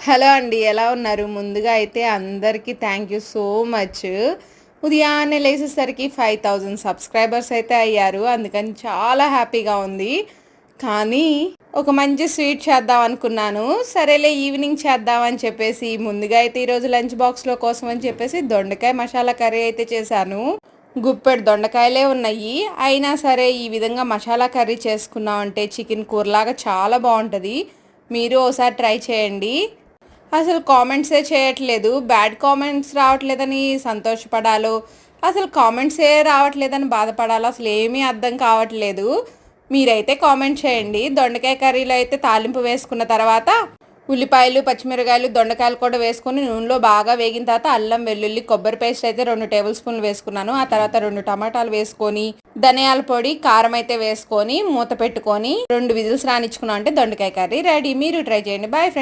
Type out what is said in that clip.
Hello అండి. ఎలా ఉన్నారు? ముందుగా అయితే అందరికీ థ్యాంక్ యూ సో మచ్. ఉదయాన్నే లేచేసరికి 5000 సబ్స్క్రైబర్స్ అయితే అయ్యారు. అందుకని చాలా హ్యాపీగా ఉంది. కానీ ఒక మంచి స్వీట్ చేద్దాం అనుకున్నాను. సరేలే ఈవినింగ్ చేద్దాం అని చెప్పేసి ముందుగా అయితే ఈరోజు లంచ్ బాక్స్‌లో కోసం అని చెప్పేసి దొండకాయ మసాలా కర్రీ అయితే చేశాను. గుప్పెడు దొండకాయలే ఉన్నాయి. అయినా సరే ఈ విధంగా మసాలా కర్రీ చేసుకున్నామంటే చికెన్ కూరలాగా చాలా బావుంటది. మీరు ఓసారి ట్రై చేయండి. అసలు కామెంట్సే చేయట్లేదు. బ్యాడ్ కామెంట్స్ రావట్లేదని సంతోషపడాలో, అసలు కామెంట్సే రావట్లేదని బాధపడాలో అసలేమీ అర్థం కావట్లేదు. మీరైతే కామెంట్ చేయండి. దొండకాయ కర్రీలో అయితే తాలింపు వేసుకున్న తర్వాత ఉల్లిపాయలు, పచ్చిమిరకాయలు, దొండకాయలు కూడా వేసుకొని నూనెలో బాగా వేగిన తర్వాత అల్లం, వెల్లుల్లి, కొబ్బరి పేస్ట్ అయితే 2 టేబుల్ స్పూన్లు వేసుకున్నాను. ఆ తర్వాత 2 టమాటాలు వేసుకొని, ధనియాల పొడి, కారం అయితే వేసుకొని మూత పెట్టుకొని 2 విజిల్స్ రానిచ్చుకున్నాం అంటే దొండకాయ కర్రీ రెడీ. మీరు ట్రై చేయండి. Bye friends.